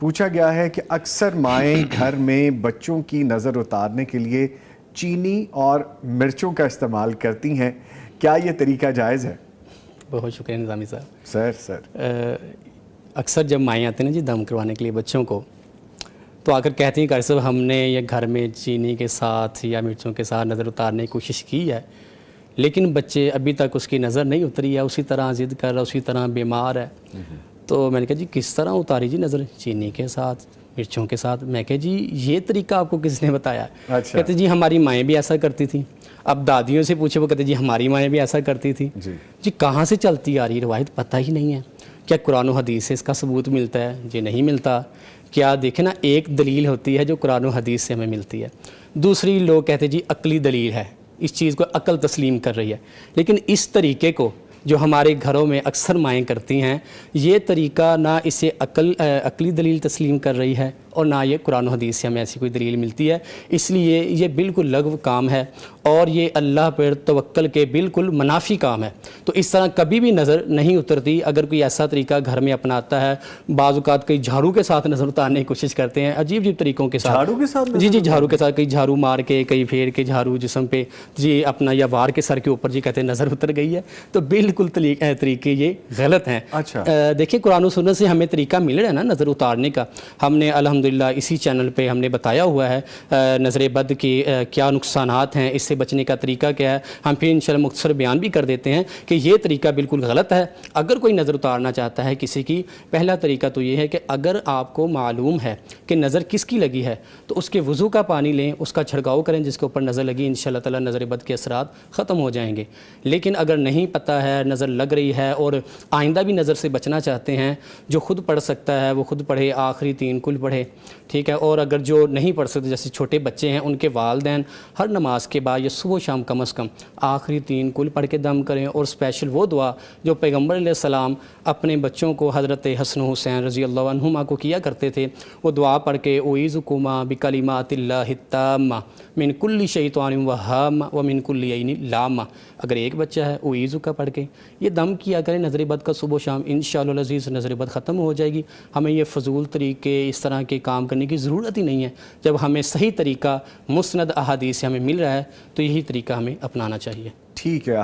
پوچھا گیا ہے کہ اکثر مائیں گھر میں بچوں کی نظر اتارنے کے لیے چینی اور مرچوں کا استعمال کرتی ہیں، کیا یہ طریقہ جائز ہے؟ بہت شکریہ نظامی صاحب۔ سر اکثر جب مائیں آتے ہیں نا جی دم کروانے کے لیے بچوں کو، تو آ کر کہتی ہیں کہ صاحب ہم نے یہ گھر میں چینی کے ساتھ یا مرچوں کے ساتھ نظر اتارنے کی کوشش کی ہے، لیکن بچے ابھی تک اس کی نظر نہیں اتری ہے، اسی طرح ضد کر رہا، اسی طرح بیمار ہے۔ تو میں نے کہا جی کس طرح اتاری جی نظر؟ چینی کے ساتھ، مرچوں کے ساتھ۔ میں کہا جی یہ طریقہ آپ کو کس نے بتایا؟ کہتے جی ہماری مائیں بھی ایسا کرتی تھیں۔ اب دادیوں سے پوچھے، وہ کہتے جی ہماری مائیں بھی ایسا کرتی تھی۔ جی کہاں سے چلتی آ رہی روایت پتہ ہی نہیں ہے۔ کیا قرآن و حدیث سے اس کا ثبوت ملتا ہے؟ جی نہیں ملتا۔ کیا دیکھیں نا، ایک دلیل ہوتی ہے جو قرآن و حدیث سے ہمیں ملتی ہے، دوسری لوگ کہتے جی عقلی دلیل ہے، اس چیز کو عقل تسلیم کر رہی ہے۔ لیکن اس طریقے کو جو ہمارے گھروں میں اکثر مائیں کرتی ہیں، یہ طریقہ نہ اسے عقلی دلیل تسلیم کر رہی ہے اور نہ یہ قرآن و حدیث سے ہمیں ایسی کوئی دلیل ملتی ہے۔ اس لیے یہ بالکل لغو کام ہے اور یہ اللہ پر توکل کے بالکل منافی کام ہے۔ تو اس طرح کبھی بھی نظر نہیں اترتی۔ اگر کوئی ایسا طریقہ گھر میں اپناتا ہے، بعض اوقات کئی جھاڑو کے ساتھ نظر اتارنے کی کوشش کرتے ہیں، عجیب عجیب طریقوں کے ساتھ۔ جھاڑو کے ساتھ؟ جی جھاڑو کے ساتھ، کئی جھاڑو مار کے، کئی پھیر کے جھاڑو جسم پہ جی اپنا، یا وار کے سر کے اوپر جی کہتے ہیں نظر اتر گئی ہے۔ تو بالکل طریقے یہ غلط ہیں۔ دیکھیں قرآن و سنت سے ہمیں طریقہ مل رہا ہے نا نظر اتارنے کا۔ ہم نے الحمدللہ اسی چینل پہ ہم نے بتایا ہوا ہے نظر بد کی کیا نقصانات ہیں، اس سے بچنے کا طریقہ کیا ہے۔ ہم پھر انشاءاللہ مختصر بیان بھی کر دیتے ہیں کہ یہ طریقہ بالکل غلط ہے۔ اگر کوئی نظر اتارنا چاہتا ہے کسی کی، پہلا طریقہ تو یہ ہے کہ اگر آپ کو معلوم ہے کہ نظر کس کی لگی ہے تو اس کے وضو کا پانی لیں، اس کا چھڑکاؤ کریں جس کے اوپر نظر لگی، انشاءاللہ تعالی نظر بد کے اثرات ختم ہو جائیں گے۔ لیکن اگر نہیں پتہ ہے، نظر لگ رہی ہے اور آئندہ بھی نظر سے بچنا چاہتے ہیں، جو خود پڑھ سکتا ہے وہ خود پڑھے، آخری 3 کل پڑھے، ٹھیک ہے۔ اور اگر جو نہیں پڑھ سکتے جیسے چھوٹے بچے ہیں، ان کے والدین ہر نماز کے بعد یا صبح و شام کم از کم آخری 3 کل پڑھ کے دم کریں۔ اور اسپیشل وہ دعا جو پیغمبر علیہ السلام اپنے بچوں کو حضرت حسن و حسین رضی اللہ عنہما کو کیا کرتے تھے، وہ دعا پڑھ کے اعوذکما بکلمات اللہ التامہ من کل شیطان وہامہ ومن کل عین لامہ۔ اگر ایک بچہ ہے اعوذ کا پڑھ کے یہ دم کیا کریں نظر بد کا صبح و شام، انشاءاللہ العزیز نظر بد ختم ہو جائے گی۔ ہمیں یہ فضول طریقے، اس طرح کے کام کرنے کی ضرورت ہی نہیں ہے۔ جب ہمیں صحیح طریقہ مسند احادیث سے ہمیں مل رہا ہے تو یہی طریقہ ہمیں اپنانا چاہیے۔ ٹھیک ہے۔